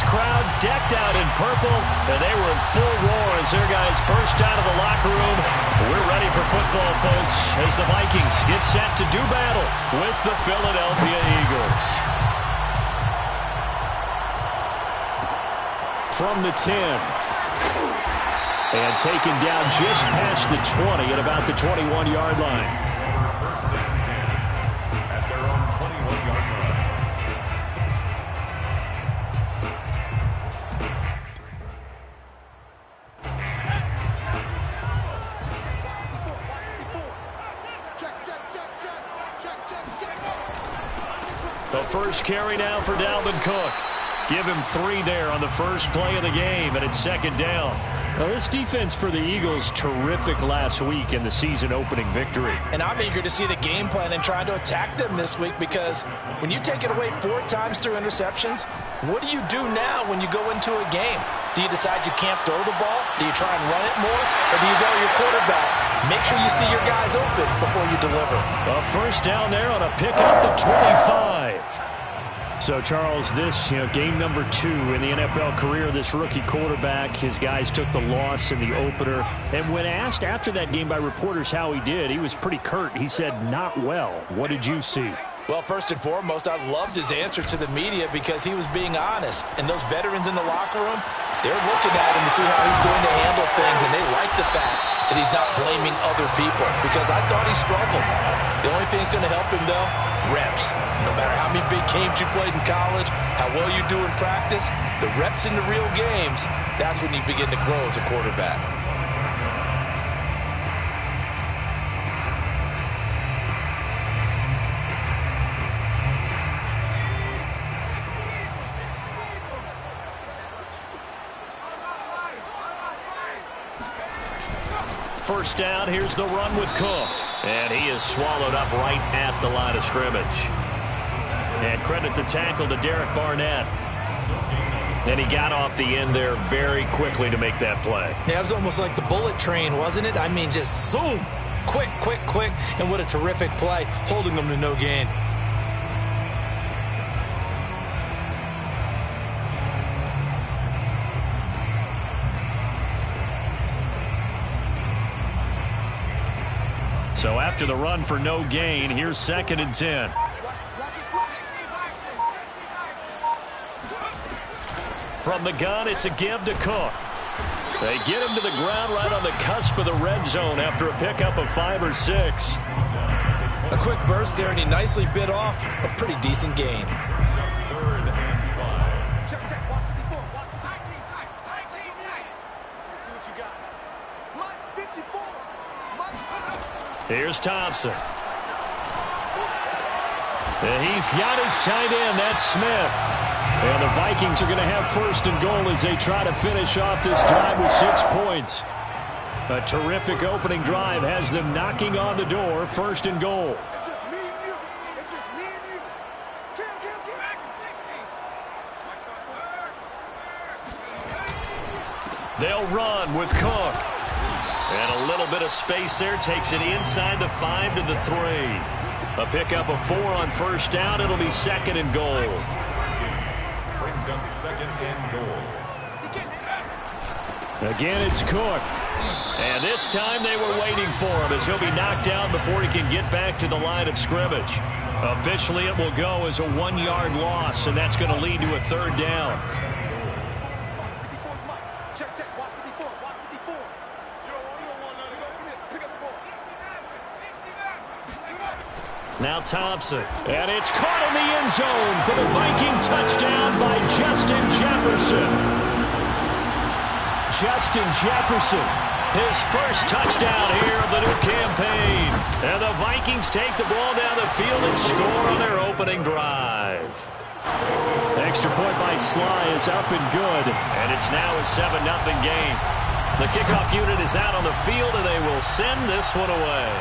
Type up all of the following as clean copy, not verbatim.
This crowd decked out in purple, and they were in full roar as their guys burst out of the locker room. We're ready for football, folks, as the Vikings get set to do battle with the Philadelphia Eagles. From the 10. And taken down just past the 20 at about the 21-yard line. First and 10 at their own 21-yard line. The first carry now for Dalvin Cook. Give him 3 there on the first play of the game, and it's second down. Well, this defense for the Eagles, terrific last week in the season-opening victory. And I'm eager to see the game plan and try to attack them this week, because when you take it away 4 times through interceptions, what do you do now when you go into a game? Do you decide you can't throw the ball? Do you try and run it more? Or do you tell your quarterback, make sure you see your guys open before you deliver? A first down there on a pick up the 25. So, Charles, this, game number 2 in the NFL career, this rookie quarterback, his guys took the loss in the opener. And when asked after that game by reporters how he did, he was pretty curt. He said, not well. What did you see? Well, first and foremost, I loved his answer to the media because he was being honest. And those veterans in the locker room, they're looking at him to see how he's going to handle things, and they like the fact that he's not blaming other people, because I thought he struggled. The only thing that's going to help him, though, reps. No matter how many big games you played in college, how well you do in practice, the reps in the real games, that's when you begin to grow as a quarterback. First down, here's the run with Cook. And he is swallowed up right at the line of scrimmage. And credit the tackle to Derek Barnett. And he got off the end there very quickly to make that play. Yeah, it was almost like the bullet train, wasn't it? I mean, just zoom. Quick, quick, quick. And what a terrific play, holding them to no gain. So after the run for no gain, here's second and 10. From the gun, it's a give to Cook. They get him to the ground right on the cusp of the red zone after a pickup of 5 or 6. A quick burst there, and he nicely bit off a pretty decent gain. Third and 5. Check. Watch the 54. Watch the 19 tight. 19 tight. Let's see what you got. Mine's 54. Here's Thompson. And he's got his tight end. That's Smith. And the Vikings are going to have first and goal as they try to finish off this drive with 6 points. A terrific opening drive has them knocking on the door. First and goal. It's just me and you. It's just me and you. Kill. Back to 60. They'll run with Cook. And a little bit of space there takes it inside the 5 to the 3. A pickup of 4 on first down. It'll be second and goal. Brings up second and goal. Again, it's Cook. And this time they were waiting for him as he'll be knocked down before he can get back to the line of scrimmage. Officially, it will go as a 1-yard loss, and that's going to lead to a third down. Check. Watch 54. Watch 54. You don't want none. Pick up the ball. Now Thompson. And it's caught in the end zone for the Viking touchdown by Justin Jefferson. Justin Jefferson, his first touchdown here of the new campaign. And the Vikings take the ball down the field and score on their opening drive. Extra point by Sly is up and good. And it's now a 7-0 game. The kickoff unit is out on the field, and they will send this one away.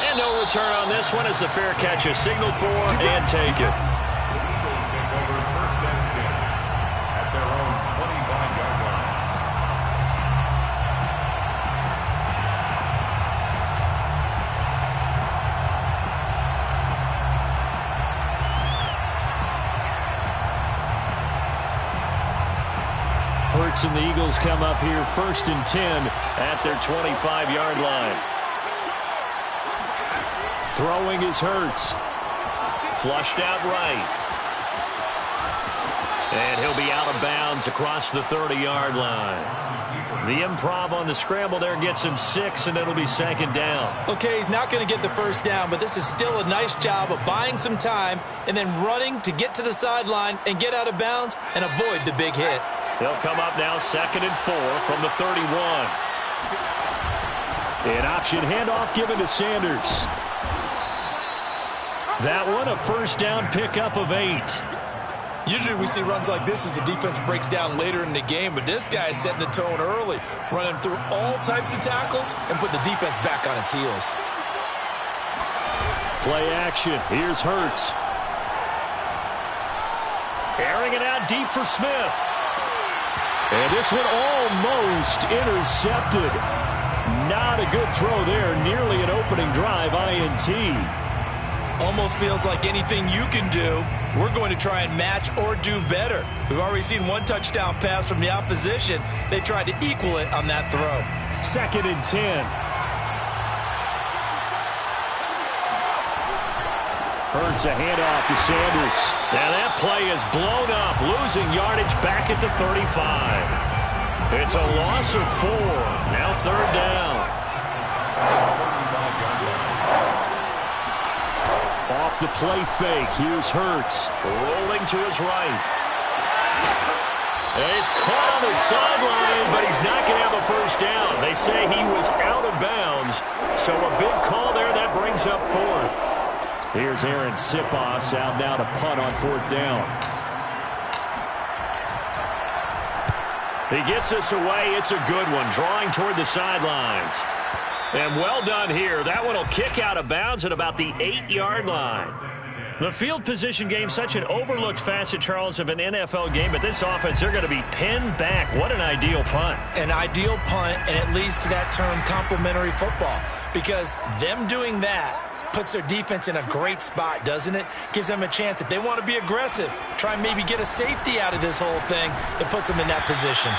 And no return on this one as the fair catch is signaled for and taken. Eagles take over first and 10 at their own 25-yard line. Hurts and the Eagles come up here 1st and 10 at their 25-yard line. Throwing is Hurts. Flushed out right. And he'll be out of bounds across the 30-yard line. The improv on the scramble there gets him 6, and it'll be 2nd down. Okay, he's not going to get the first down, but this is still a nice job of buying some time and then running to get to the sideline and get out of bounds and avoid the big hit. They'll come up now 2nd and 4 from the 31. An option handoff given to Sanders. That one a 1st down pickup of 8. Usually we see runs like this as the defense breaks down later in the game, but this guy is setting the tone early, running through all types of tackles and putting the defense back on its heels. Play action. Here's Hurts. Airing it out deep for Smith. And this one almost intercepted. Not a good throw there. Nearly an opening drive INT. Almost feels like anything you can do, we're going to try and match or do better. We've already seen one touchdown pass from the opposition. They tried to equal it on that throw. 2nd and 10. Hurts a handoff to Sanders. Now that play is blown up, losing yardage back at the 35. It's a loss of 4. Now 3rd down. Off the play fake. Here's Hurts. Rolling to his right. And he's caught on the sideline, but he's not going to have a first down. They say he was out of bounds. So a big call there. That brings up 4th. Here's Aaron Sipos out now to punt on 4th down. He gets us away. It's a good one. Drawing toward the sidelines. And well done here. That one will kick out of bounds at about the 8-yard line. The field position game, such an overlooked facet, Charles, of an NFL game. But this offense, they're going to be pinned back. What an ideal punt. An ideal punt, and it leads to that term complementary football. Because them doing that puts their defense in a great spot, doesn't it? Gives them a chance. If they want to be aggressive, try and maybe get a safety out of this whole thing, it puts them in that position.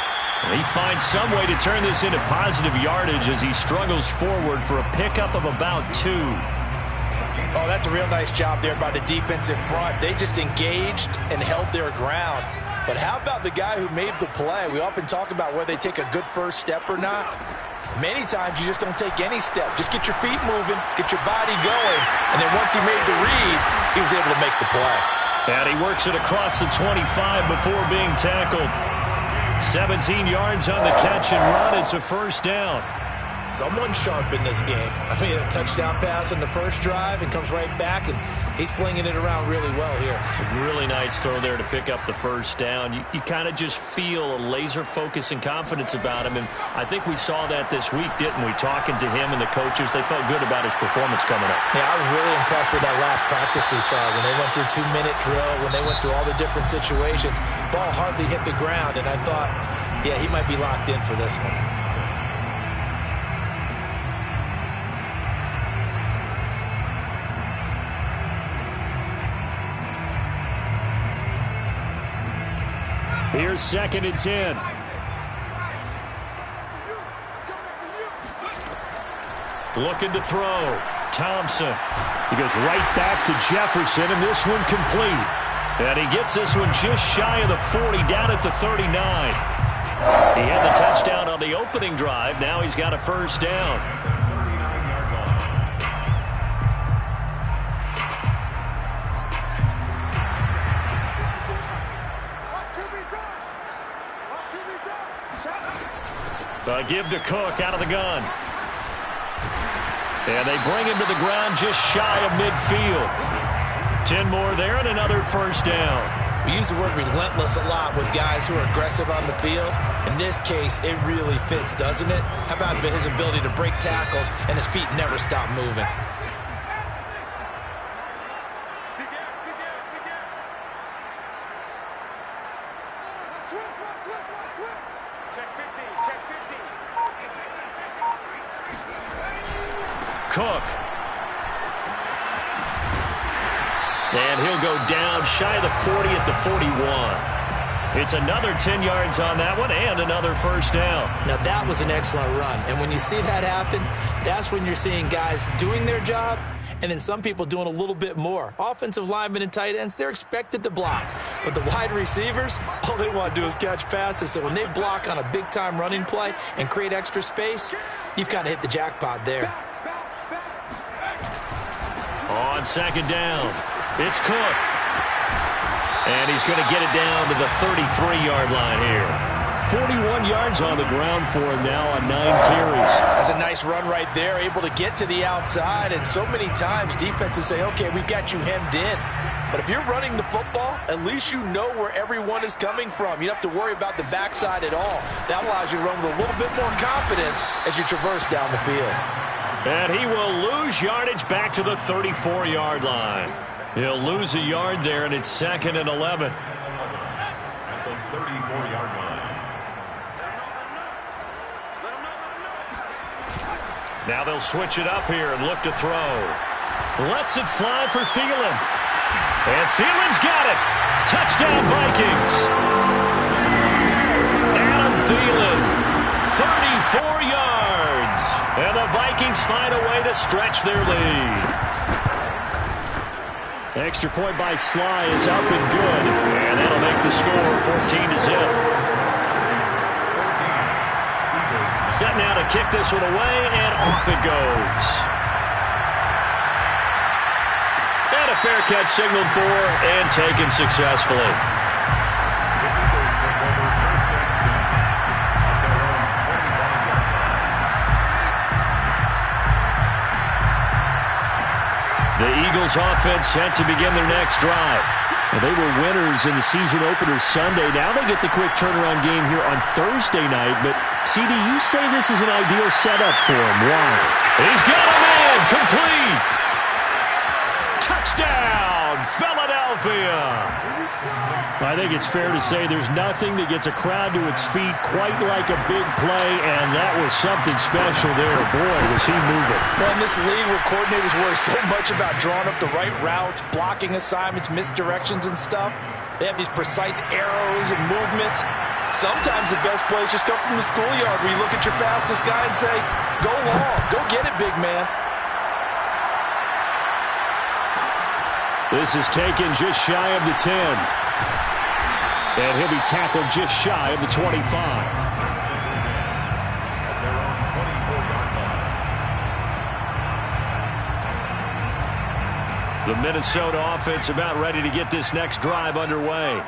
He finds some way to turn this into positive yardage as he struggles forward for a pickup of about 2. Oh, that's a real nice job there by the defensive front. They just engaged and held their ground. But how about the guy who made the play? We often talk about whether they take a good first step or not. Many times you just don't take any step. Just get your feet moving, get your body going, and then once he made the read, he was able to make the play. And he works it across the 25 before being tackled. 17 yards on the catch and run. It's a 1st down. Someone sharp in this game. I mean, a touchdown pass on the first drive and comes right back, and he's flinging it around really well here. A really nice throw there to pick up the 1st down. You kind of just feel a laser focus and confidence about him, and I think we saw that this week, didn't we? Talking to him and the coaches, they felt good about his performance coming up. Yeah, I was really impressed with that last practice we saw when they went through 2-minute drill, when they went through all the different situations. Ball hardly hit the ground, and I thought, yeah, he might be locked in for this one. Here's 2nd and 10. Looking to throw. Thompson. He goes right back to Jefferson, and this one complete. And he gets this one just shy of the 40, down at the 39. He had the touchdown on the opening drive. Now he's got a 1st down. Give to Cook out of the gun. And they bring him to the ground just shy of midfield. 10 more there and another 1st down. We use the word relentless a lot with guys who are aggressive on the field. In this case, it really fits, doesn't it? How about his ability to break tackles and his feet never stop moving? Cook. And he'll go down shy of the 40 at the 41. It's another 10 yards on that one and another first down. Now, that was an excellent run. And when you see that happen, that's when you're seeing guys doing their job and then some people doing a little bit more. Offensive linemen and tight ends, they're expected to block. But the wide receivers, all they want to do is catch passes. So when they block on a big-time running play and create extra space, you've kind of hit the jackpot there. On second down, it's Cook. And he's going to get it down to the 33-yard line here. 41 yards on the ground for him now on 9 carries. That's a nice run right there, able to get to the outside. And so many times defenses say, okay, we've got you hemmed in. But if you're running the football, at least you know where everyone is coming from. You don't have to worry about the backside at all. That allows you to run with a little bit more confidence as you traverse down the field. And he will lose yardage back to the 34-yard line. He'll lose a yard there, and it's 2nd and 11. At the 34-yard line. Now they'll switch it up here and look to throw. Lets it fly for Thielen. And Thielen's got it. Touchdown, Vikings. Adam Thielen, 34 yards. And the Vikings find a way to stretch their lead. Extra point by Sly is up and good. And that'll make the score 14-0. Set now to kick this one away, and off it goes. And a fair catch signaled for and taken successfully. The Eagles take over first and 10 at their own 25-yard line. The Eagles offense set to begin their next drive. And they were winners in the season opener Sunday. Now they get the quick turnaround game here on Thursday night. But, CD, you say this is an ideal setup for him. Why? He's got a man. Complete. Touchdown, Philadelphia. I think it's fair to say there's nothing that gets a crowd to its feet quite like a big play, and that was something special there. Boy, was he moving. Well, in this league where coordinators worry so much about drawing up the right routes, blocking assignments, misdirections and stuff, they have these precise arrows and movements. Sometimes the best plays just come from the schoolyard where you look at your fastest guy and say, go long, go get it, big man. This is taken just shy of the 10. And he'll be tackled just shy of the 25. At their own 24-yard line. The Minnesota offense about ready to get this next drive underway.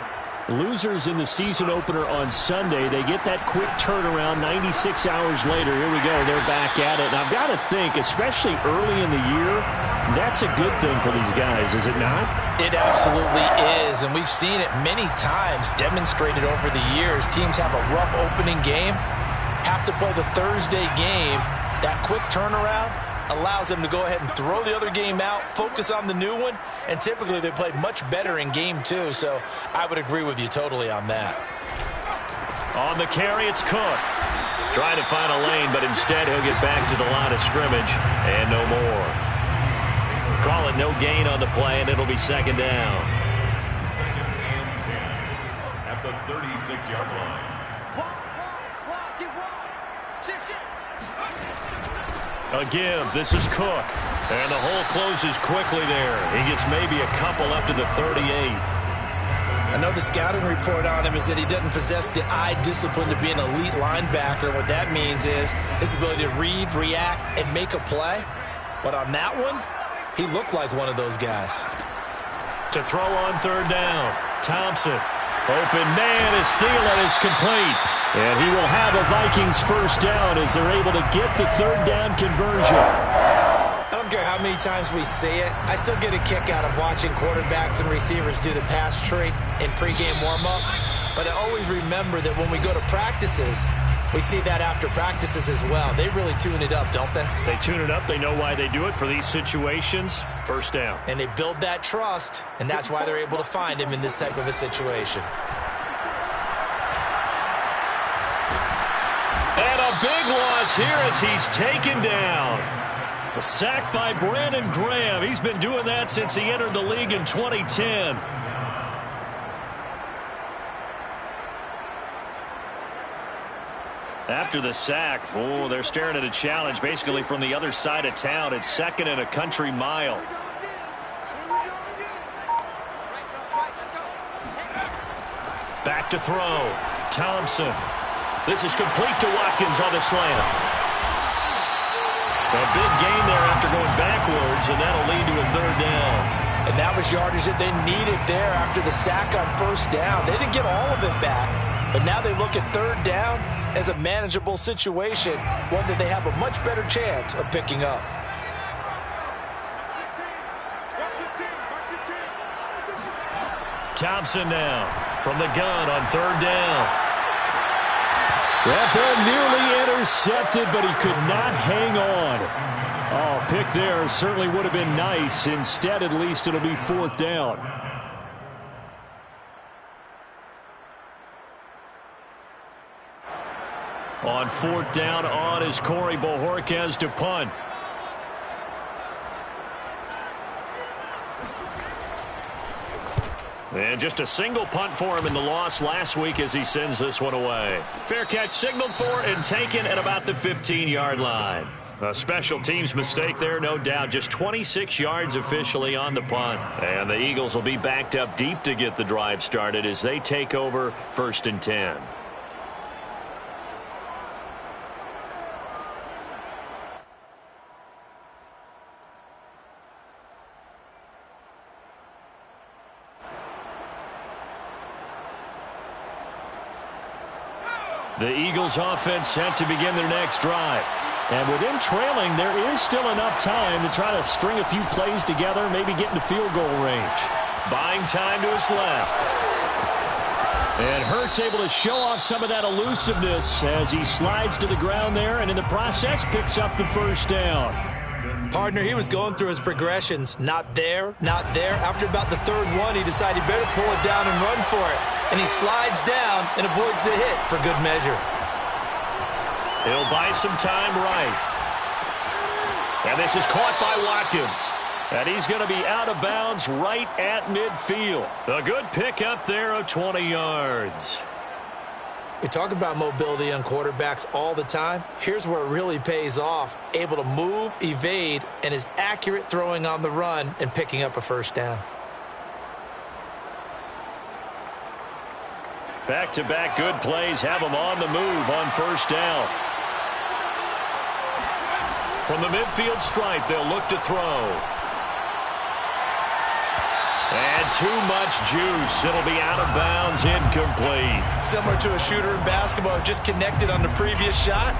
Losers in the season opener on Sunday. They get that quick turnaround 96 hours later. Here we go. They're back at it. And I've got to think, especially early in the year, that's a good thing for these guys, is it not? It absolutely is, and we've seen it many times demonstrated over the years. Teams have a rough opening game, have to play the Thursday game. That quick turnaround allows them to go ahead and throw the other game out, focus on the new one, and typically they play much better in game 2, so I would agree with you totally on that. On the carry, it's Cook. Trying to find a lane, but instead he'll get back to the line of scrimmage, and no more. Call it no gain on the play, and it'll be second down. 2nd and 10 at the 36-yard line. A give. This is Cook. And the hole closes quickly there. He gets maybe a couple up to the 38. I know the scouting report on him is that he doesn't possess the eye discipline to be an elite linebacker. What that means is his ability to read, react, and make a play. But on that one, he looked like one of those guys. To throw on third down. Thompson. Open man as Thielen is complete. And he will have a Vikings first down as they're able to get the third down conversion. I don't care how many times we see it. I still get a kick out of watching quarterbacks and receivers do the pass tree in pregame warm-up. But I always remember that when we go to practices, we see that after practices as well. They really tune it up, don't they? They tune it up. They know why they do it for these situations. First down. And they build that trust, and that's why they're able to find him in this type of a situation. And a big loss here as he's taken down. A sack by Brandon Graham. He's been doing that since he entered the league in 2010. After the sack, they're staring at a challenge basically from the other side of town. It's 2nd and a country mile. Back to throw. Thompson. This is complete to Watkins on the slant. A big gain there after going backwards, and that'll lead to a 3rd down. And that was yardage that they needed there after the sack on 1st down. They didn't get all of it back, but now they look at 3rd down as a manageable situation, one that they have a much better chance of picking up. Thompson now from the gun on 3rd down. That ball nearly intercepted, but he could not hang on. Oh, pick there certainly would have been nice. Instead, at least it'll be 4th down. On 4th down, on is Corey Bojorquez to punt. And just a single punt for him in the loss last week as he sends this one away. Fair catch signaled for and taken at about the 15-yard line. A special teams mistake there, no doubt. Just 26 yards officially on the punt. And the Eagles will be backed up deep to get the drive started as they take over 1st and 10. The Eagles offense set to begin their next drive. And with them trailing, there is still enough time to try to string a few plays together, maybe get into field goal range. Buying time to his left. And Hurts able to show off some of that elusiveness as he slides to the ground there and in the process picks up the 1st down. Partner, he was going through his progressions. Not there, not there. After about the 3rd one, he decided he better pull it down and run for it. And he slides down and avoids the hit for good measure. He'll buy some time right. And this is caught by Watkins. And he's going to be out of bounds right at midfield. A good pickup there of 20 yards. We talk about mobility on quarterbacks all the time. Here's where it really pays off. Able to move, evade, and is accurate throwing on the run and picking up a 1st down. Back-to-back good plays have them on the move on 1st down. From the midfield stripe, they'll look to throw. And too much juice. It'll be out of bounds, incomplete. Similar to a shooter in basketball, just connected on the previous shot.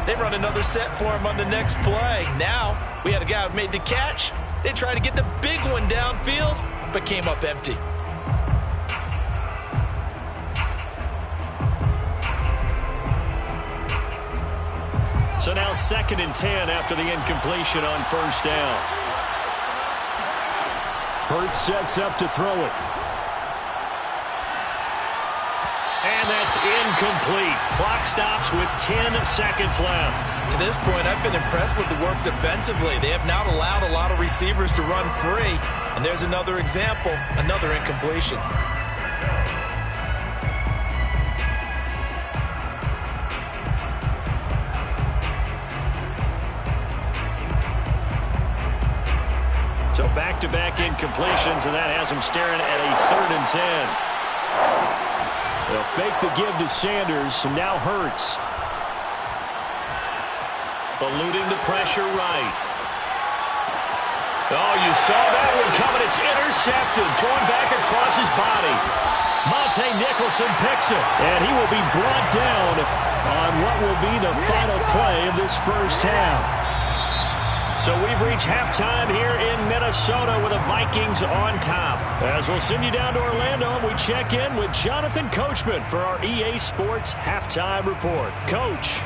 They run another set for him on the next play. Now, we had a guy who made the catch. They tried to get the big one downfield, but came up empty. So now 2nd and 10 after the incompletion on 1st down. Hurts sets up to throw it. And that's incomplete. Clock stops with 10 seconds left. To this point, I've been impressed with the work defensively. They have not allowed a lot of receivers to run free. And there's another example, another incompletion. So back-to-back incompletions, and that has him staring at a 3rd and 10. They'll fake the give to Sanders, and now Hurts. Eluding the pressure right. Oh, you saw that one coming. It's intercepted. Thrown back across his body. Monte Nicholson picks it, and he will be brought down on what will be the final play of this 1st half. So we've reached halftime here in Minnesota with the Vikings on top. As we'll send you down to Orlando, and we check in with Jonathan Coachman for our EA Sports Halftime Report. Coach.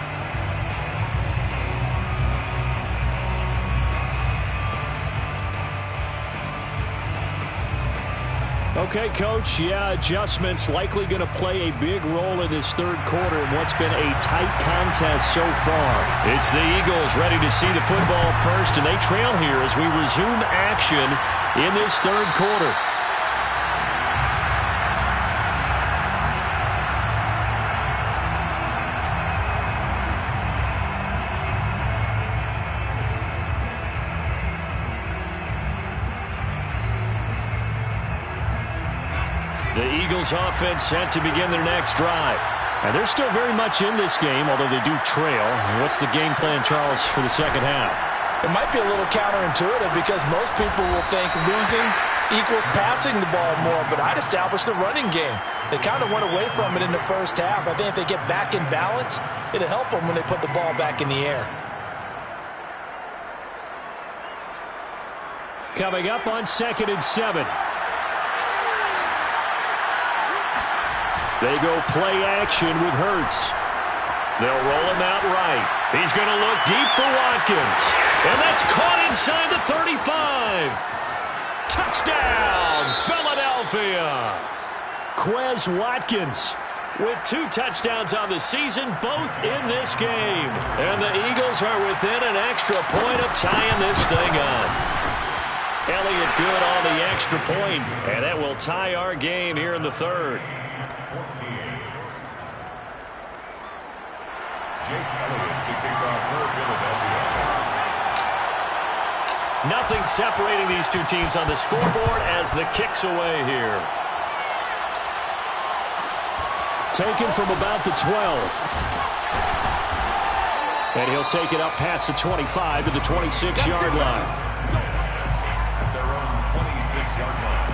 Okay, Coach, adjustments likely going to play a big role in this 3rd quarter in what's been a tight contest so far. It's the Eagles ready to see the football first, and they trail here as we resume action in this 3rd quarter. Eagles offense set to begin their next drive. And they're still very much in this game, although they do trail. What's the game plan, Charles, for the second half? It might be a little counterintuitive because most people will think losing equals passing the ball more, but I'd establish the running game. They kind of went away from it in the first half. I think if they get back in balance, it'll help them when they put the ball back in the air. Coming up on 2nd and 7. They go play action with Hurts. They'll roll him out right. He's going to look deep for Watkins. And that's caught inside the 35. Touchdown, Philadelphia. Quez Watkins with 2 touchdowns on the season, both in this game. And the Eagles are within an extra point of tying this thing up. Elliott good on the extra point, and that will tie our game here in the third. 14. Jake Elliott to kick off for Philadelphia. Nothing separating these two teams on the scoreboard as the kick's away here. Taken from about the 12. And he'll take it up past the 25 to the 26-yard line. At their own 26-yard line.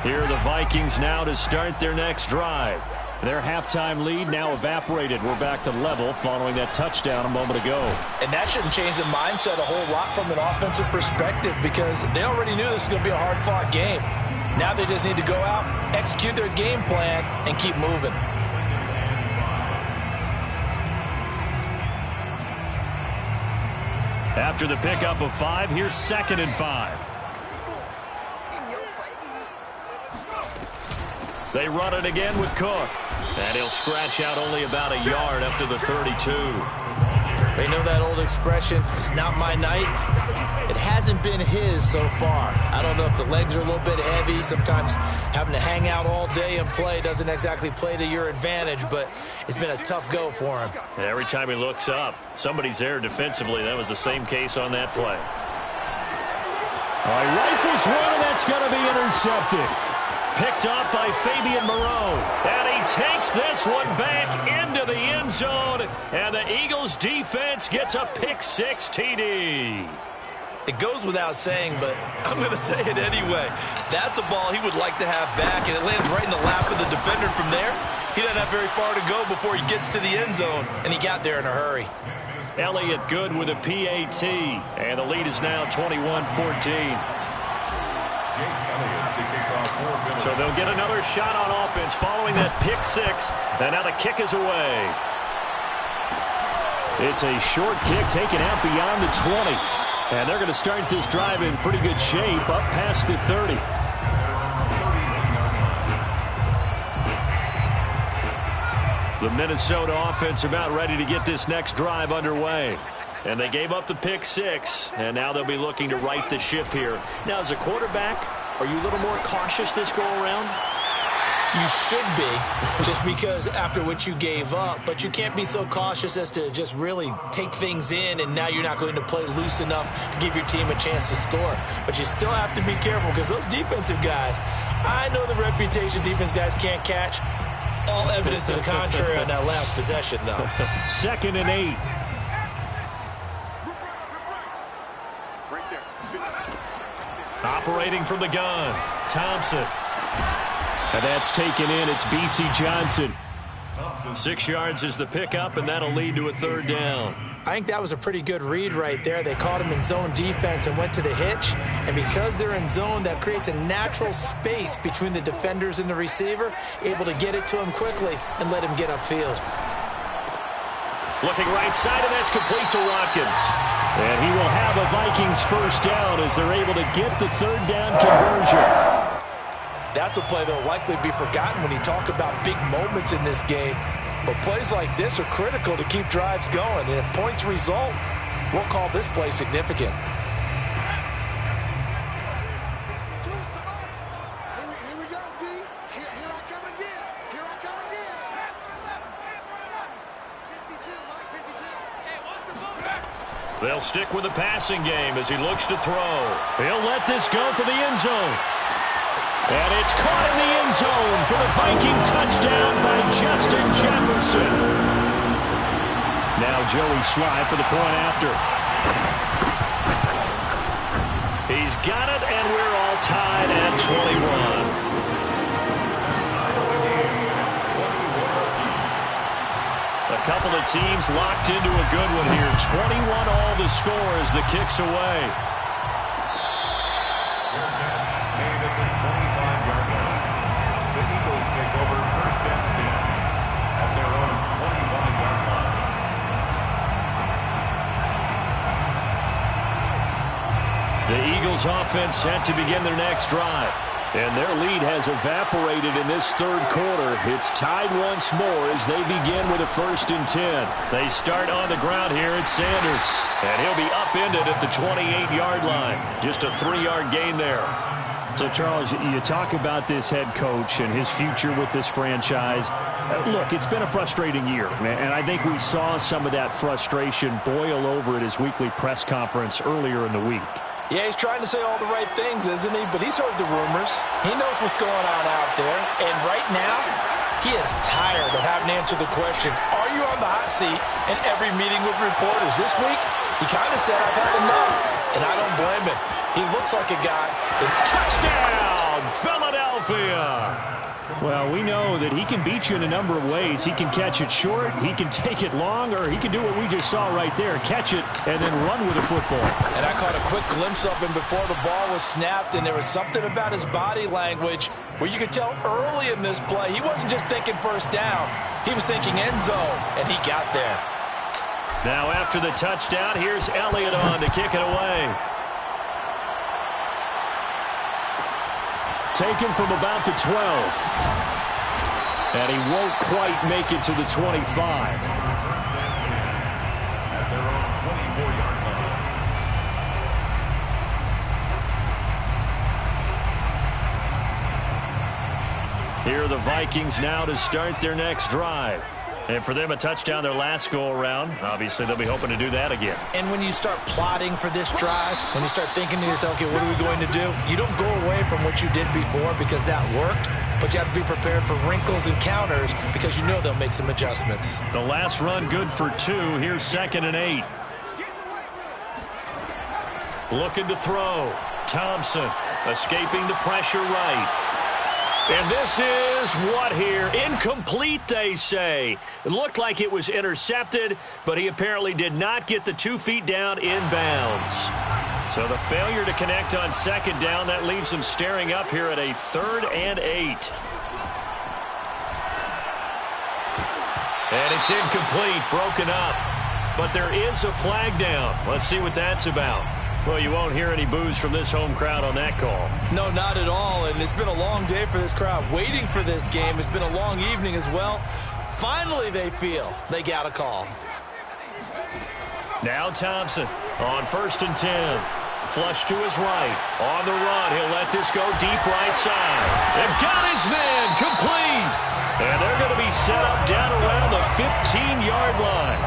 Here are the Vikings now to start their next drive. Their halftime lead now evaporated. We're back to level following that touchdown a moment ago. And that shouldn't change the mindset a whole lot from an offensive perspective because they already knew this was going to be a hard-fought game. Now they just need to go out, execute their game plan, and keep moving. After the pickup of 5, here's 2nd and 5. They run it again with Cook. And he'll scratch out only about a yard up to the 32. They know that old expression, it's not my night. It hasn't been his so far. I don't know if the legs are a little bit heavy. Sometimes having to hang out all day and play doesn't exactly play to your advantage, but it's been a tough go for him. Every time he looks up, somebody's there defensively. That was the same case on that play. All right, rifles one, and that's going to be intercepted. Picked up by Fabian Moreau. And he takes this one back into the end zone. And the Eagles defense gets a pick-6 TD. It goes without saying, but I'm going to say it anyway. That's a ball he would like to have back, and it lands right in the lap of the defender from there. He doesn't have very far to go before he gets to the end zone, and he got there in a hurry. Elliott good with a PAT. And the lead is now 21-14. So they'll get another shot on offense following that pick-6. And now the kick is away. It's a short kick taken out beyond the 20. And they're going to start this drive in pretty good shape up past the 30. The Minnesota offense about ready to get this next drive underway. And they gave up the pick-6, and now they'll be looking to right the ship here. Now, as a quarterback, are you a little more cautious this go-around? You should be, just because after what you gave up. But you can't be so cautious as to just really take things in, and now you're not going to play loose enough to give your team a chance to score. But you still have to be careful because those defensive guys, I know the reputation defense guys can't catch. All evidence to the contrary on that last possession, though. 2nd and 8. Operating from the gun, Thompson. And that's taken in. It's B.C. Johnson. 6 yards is the pickup, and that'll lead to a 3rd down. I think that was a pretty good read right there. They caught him in zone defense and went to the hitch. And because they're in zone, that creates a natural space between the defenders and the receiver, able to get it to him quickly and let him get upfield. Looking right side, and that's complete to Watkins. And he will have a Vikings 1st down as they're able to get the 3rd down conversion. That's a play that will likely be forgotten when you talk about big moments in this game. But plays like this are critical to keep drives going. And if points result, we'll call this play significant. Here we go, D. Here I come again. Here I come again. They'll stick with the passing game as he looks to throw. He'll let this go for the end zone. And it's caught in the end zone for the Viking touchdown by Justin Jefferson. Now Joey Slye for the point after. He's got it, and we're all tied at 21. A couple of teams locked into a good one here. 21 all the score as the kick's away. Fair catch made at the 25-yard line. The Eagles take over first and 10 at their own 25-yard line. The Eagles offense set to begin their next drive. And their lead has evaporated in this third quarter. It's tied once more as they begin with a 1st and 10. They start on the ground here at Sanders. And he'll be upended at the 28-yard line. Just a 3-yard gain there. So, Charles, you talk about this head coach and his future with this franchise. Look, it's been a frustrating year, and I think we saw some of that frustration boil over at his weekly press conference earlier in the week. Yeah, he's trying to say all the right things, isn't he? But he's heard the rumors. He knows what's going on out there. And right now, he is tired of having to answer the question, are you on the hot seat in every meeting with reporters? This week, he kind of said, I've had enough. And I don't blame him. He looks like a guy that... Touchdown, Philadelphia! Well, we know that he can beat you in a number of ways. He can catch it short, he can take it long, or he can do what we just saw right there, catch it and then run with the football. And I caught a quick glimpse of him before the ball was snapped, and there was something about his body language where you could tell early in this play he wasn't just thinking first down, he was thinking end zone, and he got there. Now after the touchdown, here's Elliott on to kick it away. Taken from about the 12. And he won't quite make it to the 25. First and 10 at their own 24-yard line. Here are the Vikings now to start their next drive. And for them, a touchdown their last go-around. Obviously, they'll be hoping to do that again. And when you start plotting for this drive, when you start thinking to yourself, okay, what are we going to do? You don't go away from what you did before because that worked, but you have to be prepared for wrinkles and counters because you know they'll make some adjustments. The last run good for 2. Here's 2nd and 8. Looking to throw. Thompson escaping the pressure right. And this is what here? Incomplete, they say. It looked like it was intercepted, but he apparently did not get the 2 feet down in bounds. So the failure to connect on 2nd down, that leaves him staring up here at a 3rd and 8. And it's incomplete, broken up. But there is a flag down. Let's see what that's about. Well, you won't hear any boos from this home crowd on that call. No, not at all. And it's been a long day for this crowd waiting for this game. It's been a long evening as well. Finally, they feel they got a call. Now Thompson on 1st and 10. Flush to his right. On the run, he'll let this go deep right side. And got his man complete. And they're going to be set up down around the 15-yard line.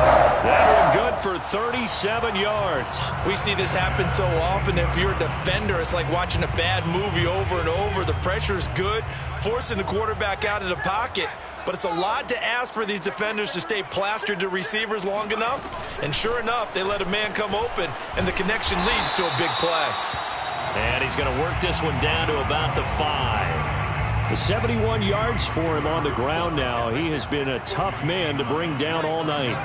That one good for 37 yards. We see this happen so often. If you're a defender, it's like watching a bad movie over and over. The pressure's good, forcing the quarterback out of the pocket. But it's a lot to ask for these defenders to stay plastered to receivers long enough. And sure enough, they let a man come open, and the connection leads to a big play. And he's going to work this one down to about the 5. 71 yards for him on the ground now. He has been a tough man to bring down all night.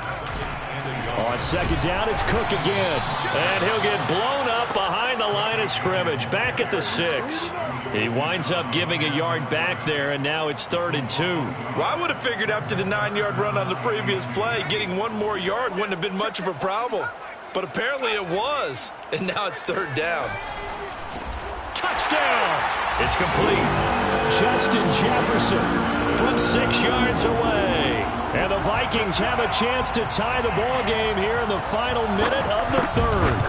On 2nd down, it's Cook again. And he'll get blown up behind the line of scrimmage. Back at the 6. He winds up giving a yard back there, and now it's 3rd and 2. Well, I would have figured after the 9-yard run on the previous play, getting 1 more yard wouldn't have been much of a problem. But apparently it was, and now it's 3rd down. Touchdown! It's complete. Justin Jefferson from 6 yards away. And the Vikings have a chance to tie the ball game here in the final minute of the 3rd.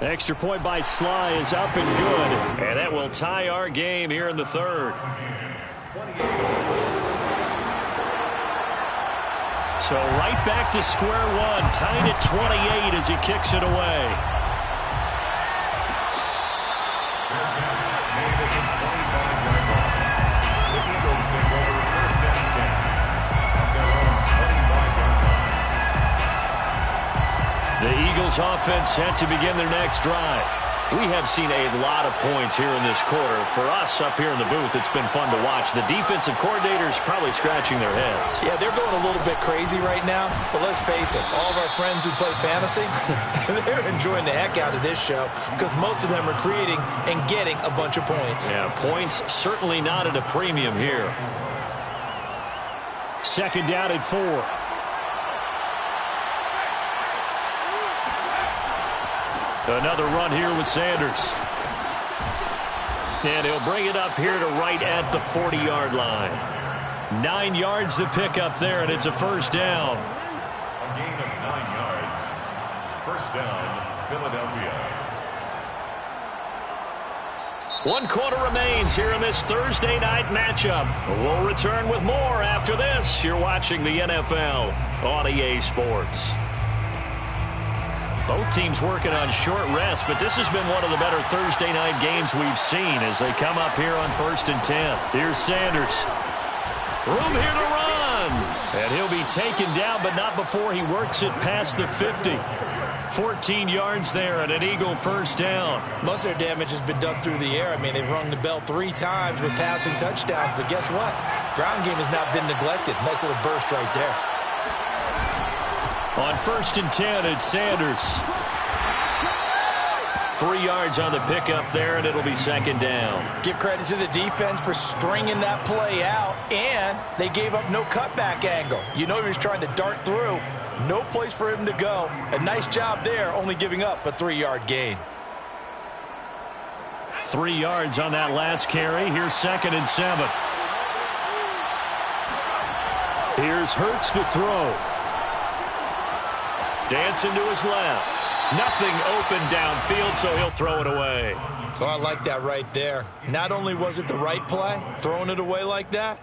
Extra point by Slye is up and good. And that will tie our game here in the 3rd. So right back to square one, tied at 28 as he kicks it away. The Eagles take over first and 10 at their own 25-yard line. The Eagles offense set to begin their next drive. We have seen a lot of points here in this quarter. For us up here in the booth, it's been fun to watch. The defensive coordinators probably scratching their heads. Yeah, they're going a little bit crazy right now. But let's face it, all of our friends who play fantasy, they're enjoying the heck out of this show because most of them are creating and getting a bunch of points. Yeah, points certainly not at a premium here. Second down at 4. Another run here with Sanders. And he'll bring it up here to right at the 40-yard line. 9 yards to pick up there, and it's a first down. A gain of 9 yards. First down, Philadelphia. 1 quarter remains here in this Thursday night matchup. We'll return with more after this. You're watching the NFL on EA Sports. Both teams working on short rest, but this has been one of the better Thursday night games we've seen as they come up here on 1st and 10. Here's Sanders. Room here to run. And he'll be taken down, but not before he works it past the 50. 14 yards there and an Eagle first down. Most of their damage has been done through the air. I mean, they've rung the bell 3 times with passing touchdowns, but guess what? Ground game has not been neglected. Nice little burst right there. On 1st and 10, it's Sanders. 3 yards on the pickup there, and it'll be second down. Give credit to the defense for stringing that play out, and they gave up no cutback angle. You know he was trying to dart through. No place for him to go. A nice job there, only giving up a 3-yard gain. 3 yards on that last carry. Here's 2nd and 7. Here's Hurts to throw. Dancing to his left. Nothing open downfield, so he'll throw it away. Oh, I like that right there. Not only was it the right play, throwing it away like that,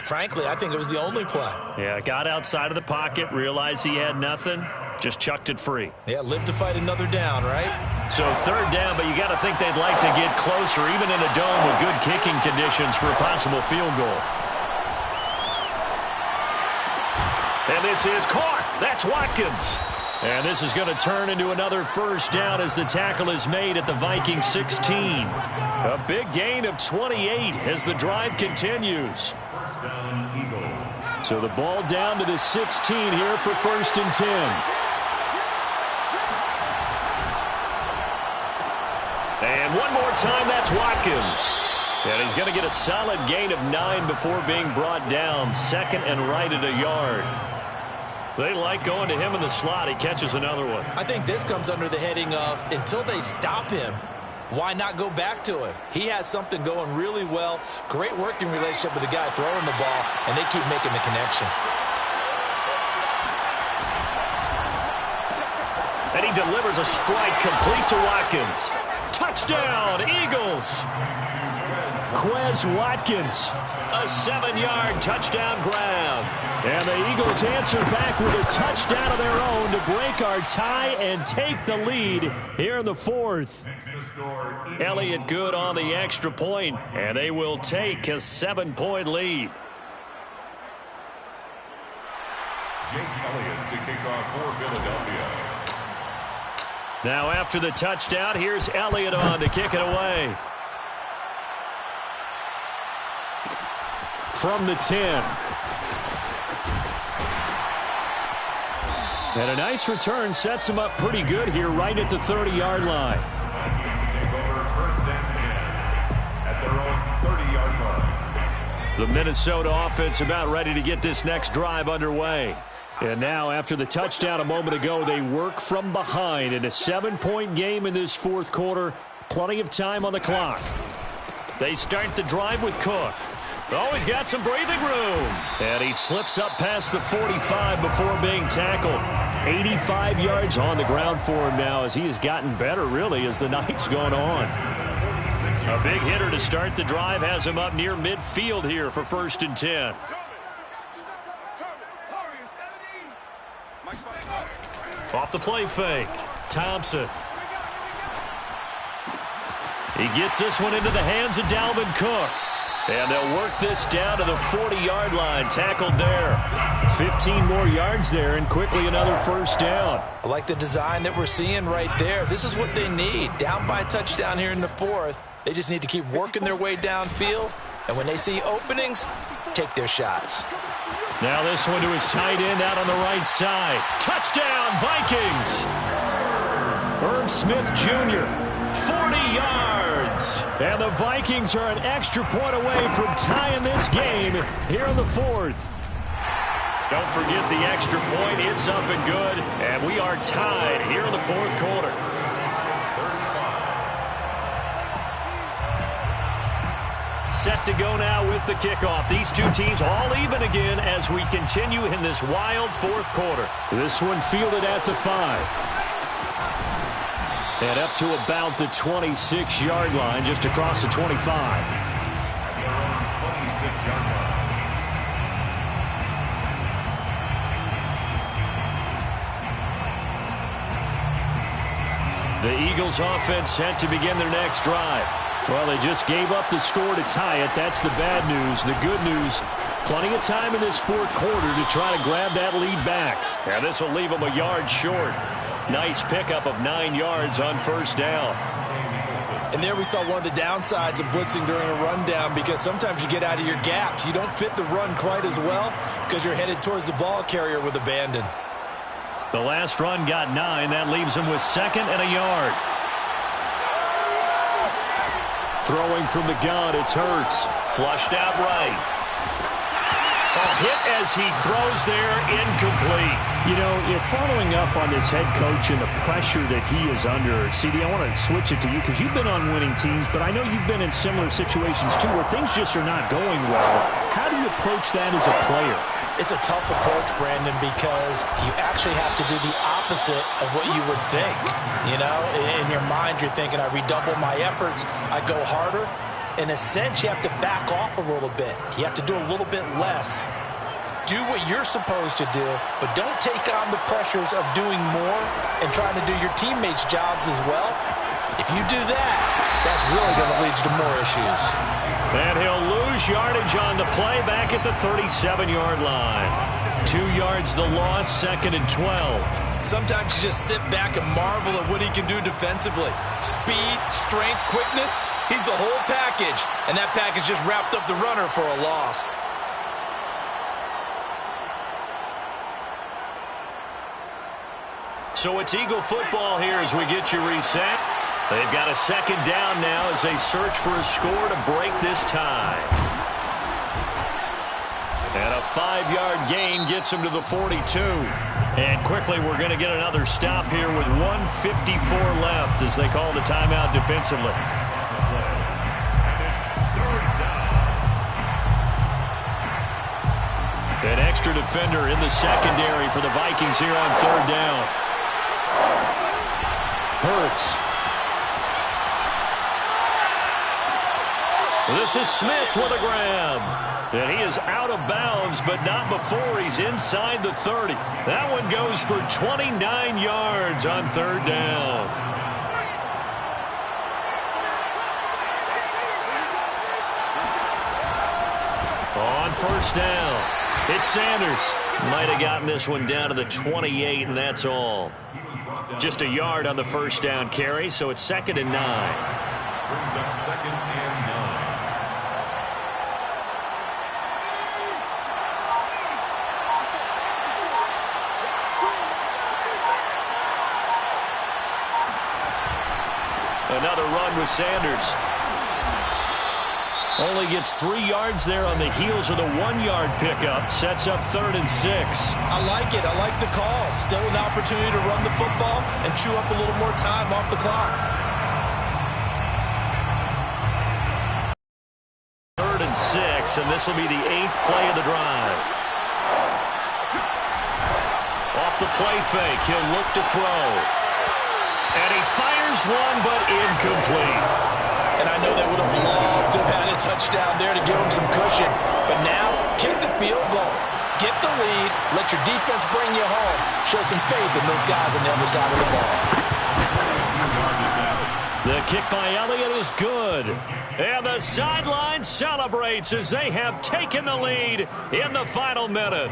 frankly, I think it was the only play. Yeah, got outside of the pocket, realized he had nothing, just chucked it free. Yeah, live to fight another down, right? So 3rd down, but you got to think they'd like to get closer, even in a dome with good kicking conditions for a possible field goal. And this is caught. That's Watkins. And this is going to turn into another first down as the tackle is made at the Vikings 16. A big gain of 28 as the drive continues. First down, Eagles. So the ball down to the 16 here for 1st and 10. And one more time, that's Watkins. And he's going to get a solid gain of 9 before being brought down. 2nd and right at a yard. They like going to him in the slot. He catches another one. I think this comes under the heading of until they stop him, why not go back to him? He has something going really well. Great working relationship with the guy throwing the ball, and they keep making the connection. And he delivers a strike complete to Watkins. Touchdown, Eagles. Quez Watkins. A 7-yard touchdown grab. And the Eagles answer back with a touchdown of their own to break our tie and take the lead here in the 4th. Elliott good on the extra point, and they will take a 7-point lead. Jake Elliott to kick off for Philadelphia. Now after the touchdown, here's Elliott on to kick it away. From the 10. And a nice return sets him up pretty good here right at the 30-yard line. Vikings take over first and 10 at their own 30-yard line. The Minnesota offense about ready to get this next drive underway. And now after the touchdown a moment ago, they work from behind in a 7-point game in this 4th quarter. Plenty of time on the clock. They start the drive with Cook. Oh, he's got some breathing room. And he slips up past the 45 before being tackled. 85 yards on the ground for him now as he has gotten better, really, as the night's gone on. A big hitter to start the drive has him up near midfield here for 1st and 10. Off the play fake, Thompson. He gets this one into the hands of Dalvin Cook. And they'll work this down to the 40-yard line. Tackled there. 15 more yards there, and quickly another first down. I like the design that we're seeing right there. This is what they need. Down by a touchdown here in the fourth. They just need to keep working their way downfield. And when they see openings, take their shots. Now this one to his tight end out on the right side. Touchdown, Vikings! Irv Smith Jr., 40 yards. And the Vikings are an extra point away from tying this game here in the fourth. Don't forget the extra point. It's up and good. And we are tied here in the fourth quarter. Set to go now with the kickoff. These two teams all even again as we continue in this wild fourth quarter. This one fielded at the 5. And up to about the 26-yard line, just across the 25. 26-yard line. The Eagles offense set to begin their next drive. Well, they just gave up the score to tie it. That's the bad news. The good news, plenty of time in this fourth quarter to try to grab that lead back. And this will leave them a yard short. Nice pickup of 9 yards on first down. And there we saw one of the downsides of blitzing during a rundown, because sometimes you get out of your gaps. You don't fit the run quite as well because you're headed towards the ball carrier with abandon. The last run got 9. That leaves him with 2nd and a yard. Throwing from the gun, it's Hurts. Flushed out right. A hit as he throws there, incomplete. You know, you're following up on this head coach and the pressure that he is under. CD, I want to switch it to you because you've been on winning teams, but I know you've been in similar situations too where things just are not going well. How do you approach that as a player? It's a tough approach, Brandon, because you actually have to do the opposite of what you would think. You know, in your mind, you're thinking, I redouble my efforts, I go harder. In a sense, you have to back off a little bit. You have to do a little bit less. Do what you're supposed to do, but don't take on the pressures of doing more and trying to do your teammates' jobs as well. If you do that, that's really going to lead you to more issues. And he'll lose yardage on the play back at the 37-yard line. 2 yards the loss, 2nd and 12. Sometimes you just sit back and marvel at what he can do defensively. Speed, strength, quickness, he's the whole package. And that package just wrapped up the runner for a loss. So it's Eagle football here as we get you reset. They've got a 2nd down now as they search for a score to break this tie. And a 5-yard gain gets him to the 42. And quickly we're going to get another stop here with 1:54 left as they call the timeout defensively. An extra defender in the secondary for the Vikings here on 3rd down. Hurts. This is Smith with a grab. And he is out of bounds, but not before he's inside the 30. That one goes for 29 yards on 3rd down. On first down, it's Sanders. Might have gotten this one down to the 28, and that's all. Just a yard on the first down carry, so it's 2nd and 9. Brings up 2nd and 9. Another run with Sanders. Only gets 3 yards there on the heels of the 1-yard pickup. Sets up 3rd and 6. I like it. I like the call. Still an opportunity to run the football and chew up a little more time off the clock. 3rd and 6, and this will be the 8th play of the drive. Off the play fake, he'll look to throw. And he fires one, but incomplete. And I know they would have loved to have had a touchdown there to give him some cushion. But now, kick the field goal. get the lead, let your defense bring you home. Show some faith in those guys on the other side of the ball. The kick by Elliott is good. And the sideline celebrates as they have taken the lead in the final minute.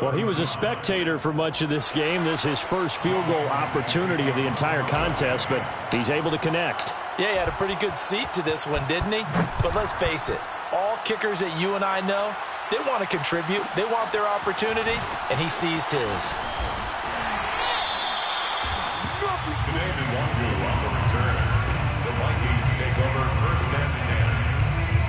Well, he was a spectator for much of this game. This is his first field goal opportunity of the entire contest, but he's able to connect. Yeah, he had a pretty good seat to this one, didn't he? But let's face it, all kickers that you and I know, they want to contribute. They want their opportunity, and he seized his. Canadian Wangu on the return. The Vikings take over 1st and 10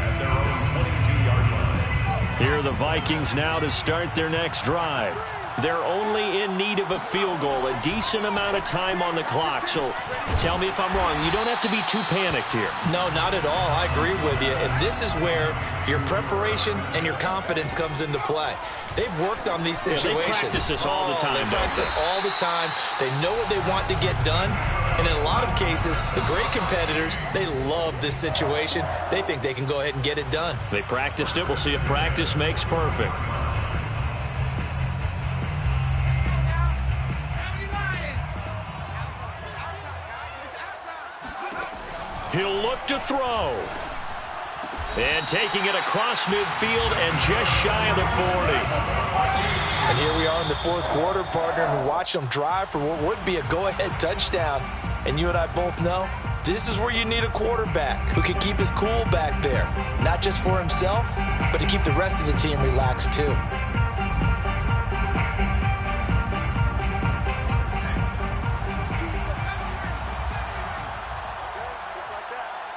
at their own 22-yard line. Here are the Vikings now to start their next drive. They're only in need of a field goal, a decent amount of time on the clock. So tell me if I'm wrong. You don't have to be too panicked here. No, not at all. I agree with you. And this is where your preparation and your confidence comes into play. They've worked on these situations. Yeah, they practice this all the time. They practice it all the time. They know what they want to get done. And in a lot of cases, the great competitors, they love this situation. They think they can go ahead and get it done. They practiced it. We'll see if practice makes perfect. He'll look to throw. And taking it across midfield and just shy of the 40. And here we are in the 4th quarter, partner, and watch them drive for what would be a go-ahead touchdown. And you and I both know this is where you need a quarterback who can keep his cool back there. Not just for himself, but to keep the rest of the team relaxed too.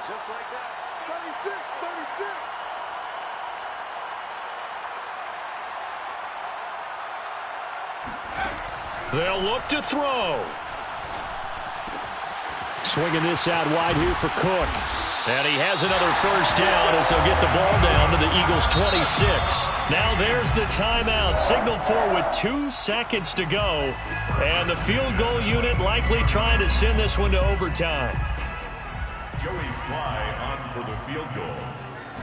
Just like that. 36, 36. They'll look to throw. Swinging this out wide here for Cook. And he has another first down as they'll get the ball down to the Eagles' 26. Now there's the timeout. Signal for with 2 seconds to go. And the field goal unit likely trying to send this one to overtime. Joey Sly on for the field goal.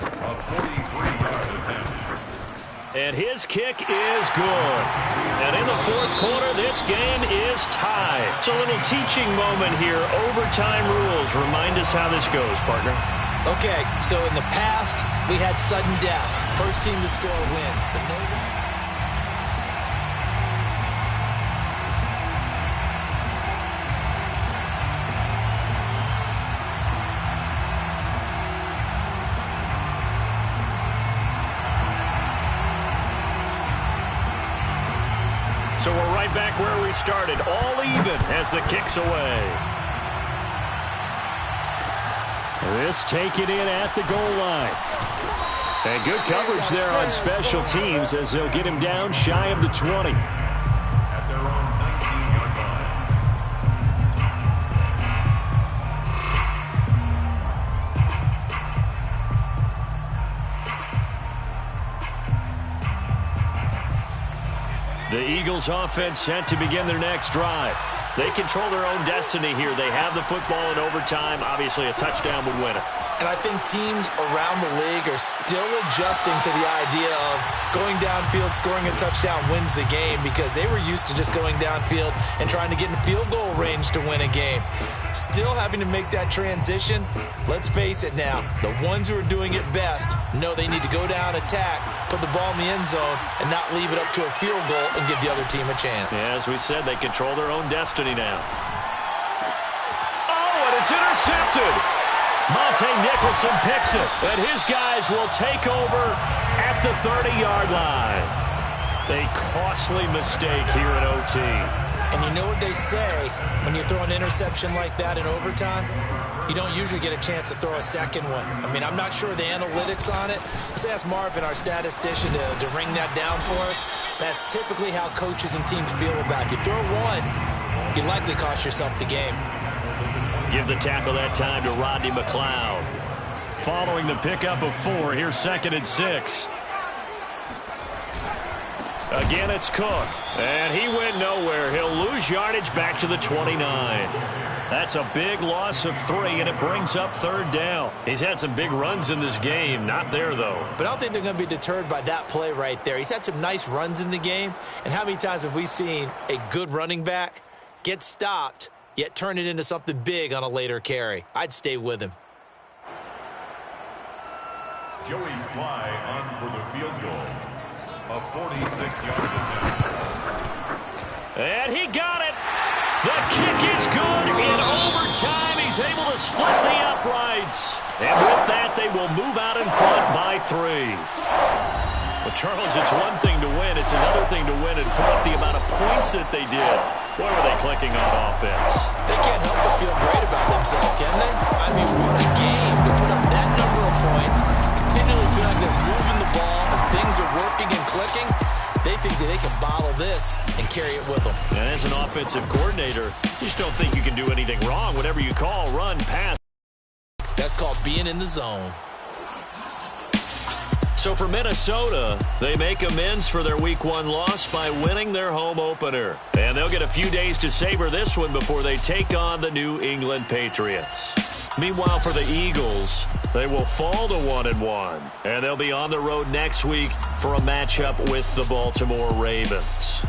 A 43-yard attempt. And his kick is good. And in the 4th quarter, this game is tied. It's a little teaching moment here. Overtime rules. Remind us how this goes, partner. Okay, so in the past, we had sudden death. First team to score wins, but no. So we're right back where we started, all even as the kick's away. This taken in at the goal line. And good coverage there on special teams as they'll get him down shy of the 20. At their own 19-yard line. The Eagles offense set to begin their next drive. They control their own destiny here. They have the football in overtime. Obviously, a touchdown would win it. And I think teams around the league are still adjusting to the idea of going downfield, scoring a touchdown wins the game because they were used to just going downfield and trying to get in field goal range to win a game. Still having to make that transition. Let's face it now. The ones who are doing it best know they need to go down, attack, put the ball in the end zone, and not leave it up to a field goal and give the other team a chance. Yeah, as we said, they control their own destiny now. Oh, and it's intercepted. Monte Nicholson picks it, and his guys will take over at the 30-yard line. A costly mistake here in OT. And you know what they say, when you throw an interception like that in overtime, you don't usually get a chance to throw a second one. I mean, I'm not sure the analytics on it. Let's ask Marvin, our statistician, to ring that down for us. That's typically how coaches and teams feel about it. You throw one, you likely cost yourself the game. Give the tackle that time to Rodney McLeod. Following the pickup of 4, here's 2nd and 6. Again, it's Cook. And he went nowhere. He'll lose yardage back to the 29. That's a big loss of 3, and it brings up 3rd down. He's had some big runs in this game. Not there, though. But I don't think they're going to be deterred by that play right there. He's had some nice runs in the game. And how many times have we seen a good running back get stopped, yet turn it into something big on a later carry? I'd stay with him. Joey Sly on for the field goal. A 46-yard attempt. And he got it. The kick is good. In overtime, he's able to split the uprights. And with that, they will move out in front by 3. Well, Charles, it's one thing to win. It's another thing to win and put up the amount of points that they did. Boy, were they clicking on offense. They can't help but feel great about themselves, can they? I mean, what a game to put up that number of points, continually feel like they're moving the ball, and things are working and clicking. They think that they can bottle this and carry it with them. And as an offensive coordinator, you just don't think you can do anything wrong. Whatever you call, run, pass. That's called being in the zone. So for Minnesota, they make amends for their Week 1 loss by winning their home opener. And they'll get a few days to savor this one before they take on the New England Patriots. Meanwhile, for the Eagles, they will fall to 1-1. And they'll be on the road next week for a matchup with the Baltimore Ravens.